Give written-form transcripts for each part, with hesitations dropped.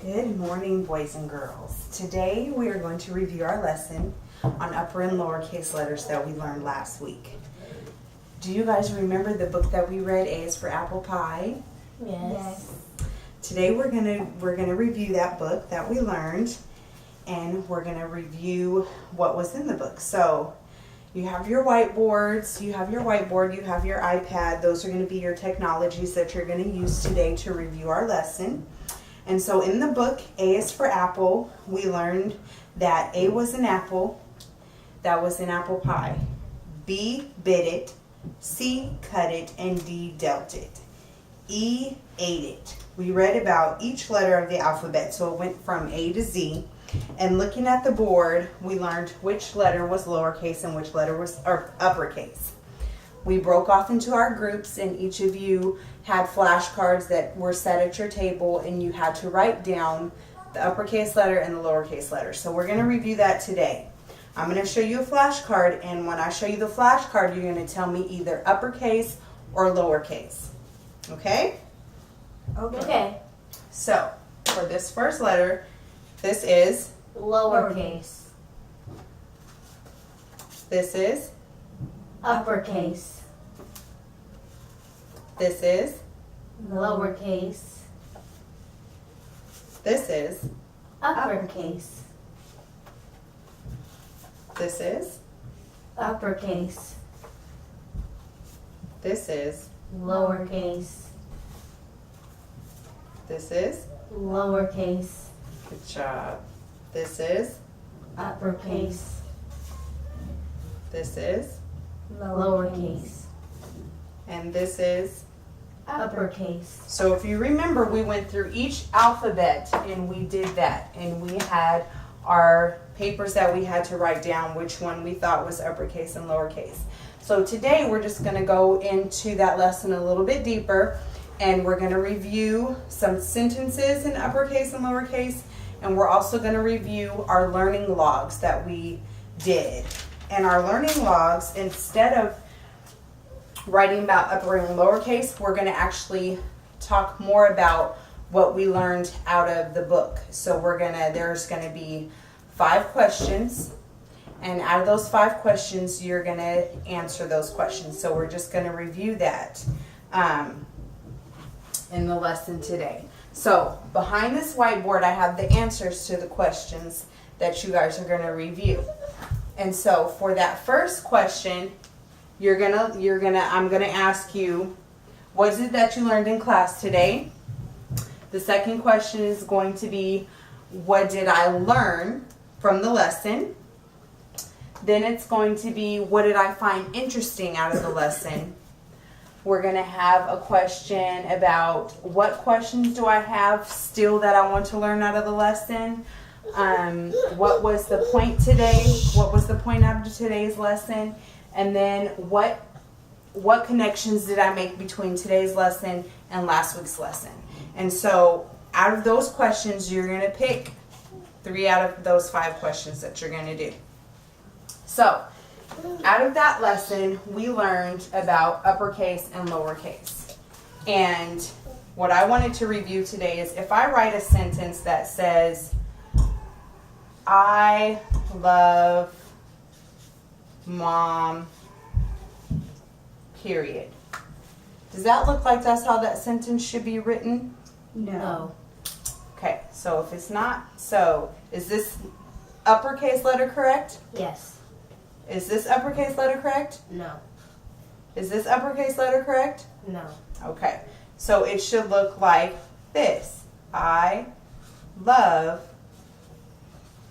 Good morning, boys and girls. Today we are going to review our lesson on upper and lowercase letters that we learned last week. Do you guys remember the book that we read, A is for Apple Pie? Yes. Today we're gonna review that book that we learned, and we're gonna review what was in the book. So you have your whiteboards, you have your iPad. Those are going to be your technologies that you're going to use today to review our lesson. And so in the book, A is for Apple, we learned that A was an apple that was an apple pie. B bit it, C cut it, and D dealt it. E ate it. We read about each letter of the alphabet, so it went from A to Z. And looking at the board, we learned which letter was lowercase and which letter was uppercase. We broke off into our groups, and each of you had flashcards that were set at your table, and you had to write down the uppercase letter and the lowercase letter. So we're going to review that today. I'm going to show you a flashcard, and when I show you the flashcard, you're going to tell me either uppercase or lowercase. Okay? Okay. So, for this first letter, this is, Lowercase. this is, Uppercase. this is, Lowercase. this is, Uppercase. this is, Uppercase. this is, Lowercase. this is. Lowercase. Good job. This is, Uppercase. this is, Lowercase. and this is. Uppercase. So if you remember, we went through each alphabet and we did that. And we had our papers that we had to write down which one we thought was uppercase and lowercase. So today we're just going to go into that lesson a little bit deeper. And we're going to review some sentences in uppercase and lowercase. And we're also going to review our learning logs that we did. And our learning logs, instead of writing about upper and lowercase, we're going to actually talk more about what we learned out of the book. So there's going to be 5 questions. And out of those 5 questions, you're going to answer those questions. So we're just going to review that in the lesson today. So behind this whiteboard, I have the answers to the questions that you guys are going to review. And so for that first question, I'm gonna ask you, what is it that you learned in class today? The second question is going to be, what did I learn from the lesson? Then it's going to be, what did I find interesting out of the lesson? We're going to have a question about, what questions do I have still that I want to learn out of the lesson? What was the point today? What was the point out of today's lesson? And then what connections did I make between today's lesson and last week's lesson? And so out of those questions, you're going to pick 3 out of those 5 questions that you're going to do. So out of that lesson, we learned about uppercase and lowercase. And what I wanted to review today is, if I write a sentence that says, I love Mom, period. Does that look like that's how that sentence should be written? No. Okay, so if it's not, so is this uppercase letter correct? Yes. Is this uppercase letter correct? No. Is this uppercase letter correct? No. Okay, so it should look like this. I love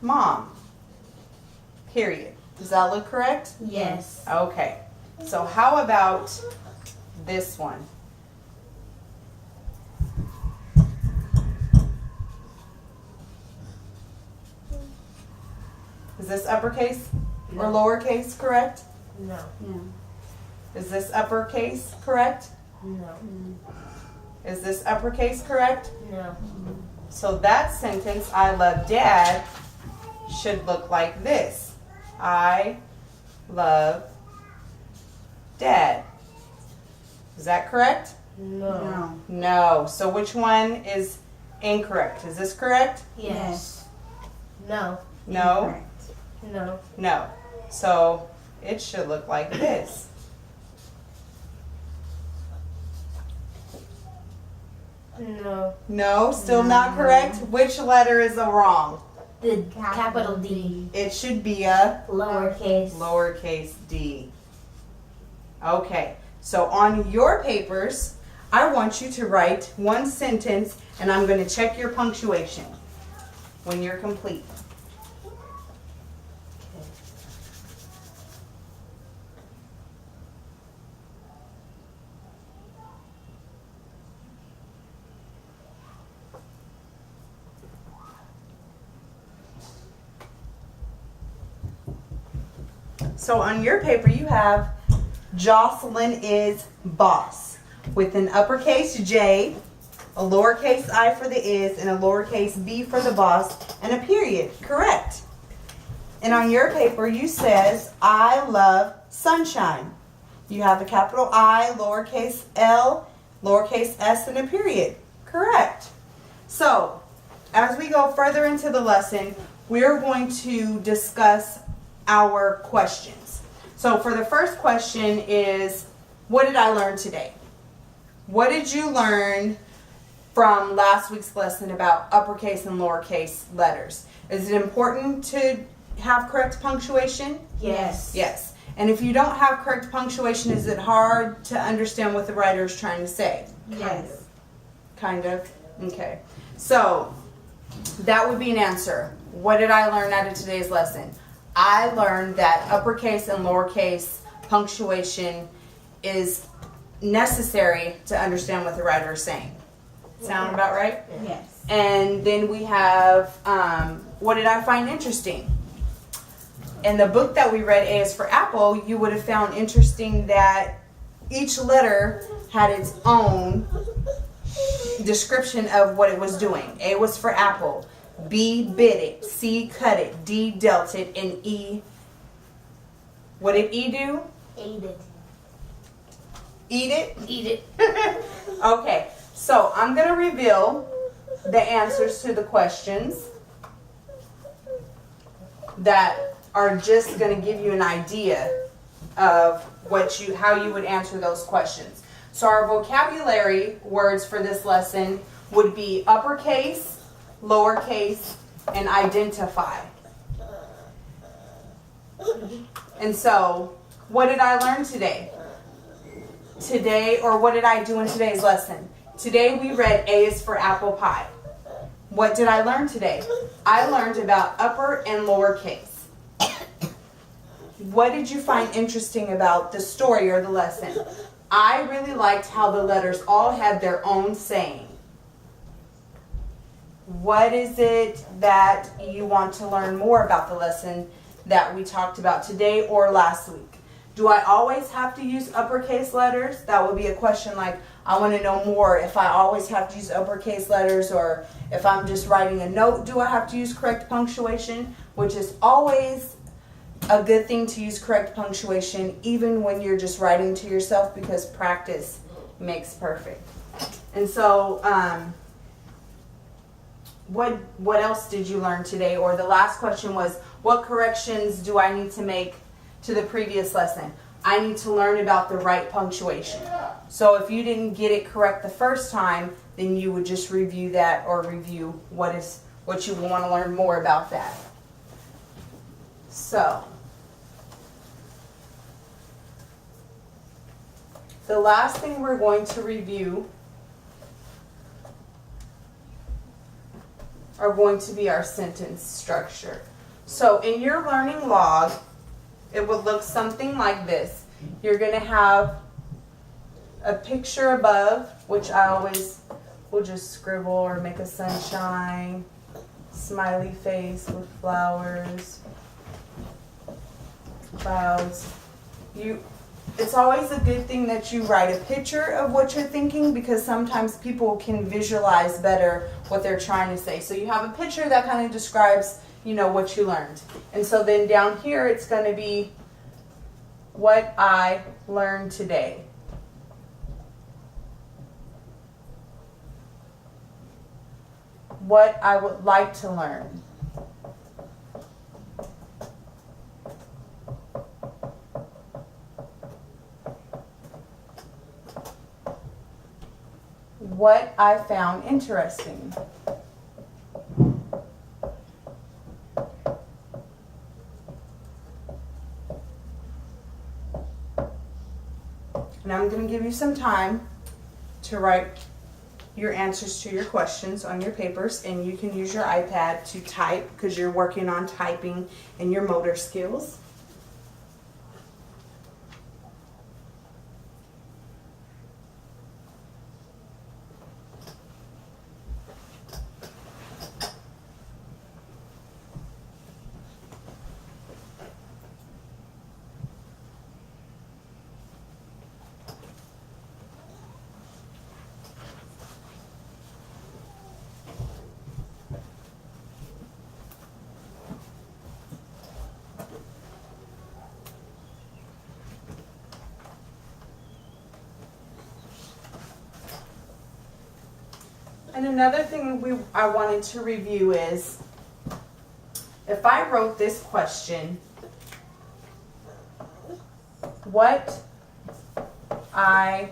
Mom, period. Does that look correct? Yes. Okay, so how about this one? Is this uppercase or lowercase correct? No. Is this uppercase correct? No. Is this uppercase correct? No. So that sentence, I love Dad, should look like this. I love Dad. Is that correct? No. No. So which one is Incorrect. Is this correct? Yes. No. No. Incorrect. No. No. So it should look like this. No. No, still not correct. Which letter is the wrong? The capital D. It should be a Lowercase. lowercase d. Okay, so on your papers, I want you to write one sentence and I'm going to check your punctuation when you're complete. So on your paper you have Jocelyn is boss with an uppercase J, a lowercase I for the is, and a lowercase b for the boss, and a period. Correct. And on your paper you says I love sunshine. You have a capital I, lowercase l, lowercase s, and a period. Correct. So as we go further into the lesson, we're going to discuss our questions. So for the first question is, what did I learn today? What did you learn from last week's lesson about uppercase and lowercase letters? Is it important to have correct punctuation? Yes. Yes. And if you don't have correct punctuation, is it hard to understand what the writer is trying to say? Yes. Kind of. Okay. So that would be an answer. What did I learn out of today's lesson? I learned that uppercase and lowercase punctuation is necessary to understand what the writer is saying. Sound about right? Yes. And then we have, what did I find interesting? In the book that we read, A is for Apple, you would have found interesting that each letter had its own description of what it was doing. A was for apple, B bit it, C cut it, D dealt it, and E, what did E do? Ate it. Eat it? Eat it. Okay, so I'm going to reveal the answers to the questions that are just going to give you an idea of how you would answer those questions. So our vocabulary words for this lesson would be uppercase, lowercase, and identify. And so, what did I learn today? What did I do in today's lesson? Today we read A is for apple pie. What did I learn today? I learned about upper and lowercase. What did you find interesting about the story or the lesson? I really liked how the letters all had their own saying. What is it that you want to learn more about the lesson that we talked about today or last week? Do I always have to use uppercase letters? That would be a question like, I want to know more if I always have to use uppercase letters, or if I'm just writing a note, do I have to use correct punctuation? Which is always a good thing to use correct punctuation, even when you're just writing to yourself, because practice makes perfect. And so, what else did you learn today? Or the last question was, what corrections do I need to make to the previous lesson? I need to learn about the right punctuation. So if you didn't get it correct the first time, then you would just review that, or review what you want to learn more about that. So, the last thing we're going to review are going to be our sentence structure. So in your learning log, it would look something like this. You're going to have a picture above, which I always will just scribble or make a sunshine, smiley face with flowers, clouds. It's always a good thing that you write a picture of what you're thinking, because sometimes people can visualize better what they're trying to say. So you have a picture that kind of describes, what you learned. And so then down here it's going to be what I learned today. what I would like to learn. What I found interesting. And I'm going to give you some time to write your answers to your questions on your papers, and you can use your iPad to type because you're working on typing and your motor skills. And another thing I wanted to review is, if I wrote this question, what I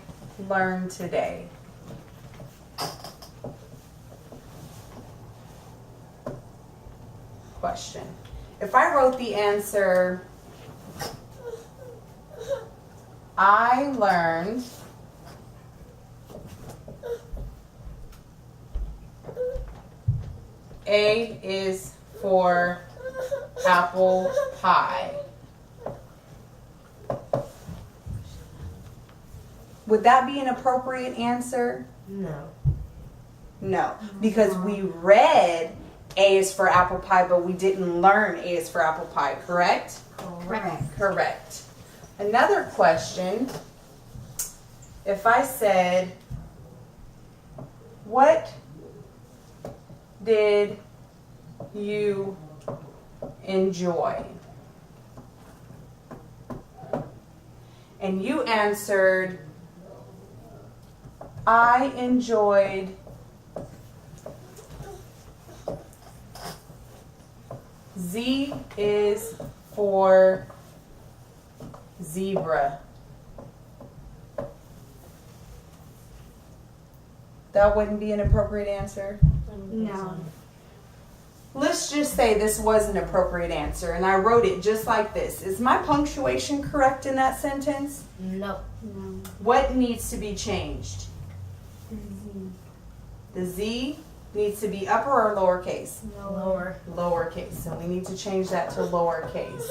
learned today. Question. If I wrote the answer, I learned A is for apple pie. Would that be an appropriate answer? No. No, because we read A is for apple pie, but we didn't learn A is for apple pie, correct? Correct. Correct. Another question, if I said, what did you enjoy? And you answered, I enjoyed Z is for zebra. That wouldn't be an appropriate answer? No. Let's just say this was an appropriate answer and I wrote it just like this. Is my punctuation correct in that sentence? No. No. What needs to be changed? The Z needs to be upper or lowercase? Lower. Lowercase. So we need to change that to lowercase.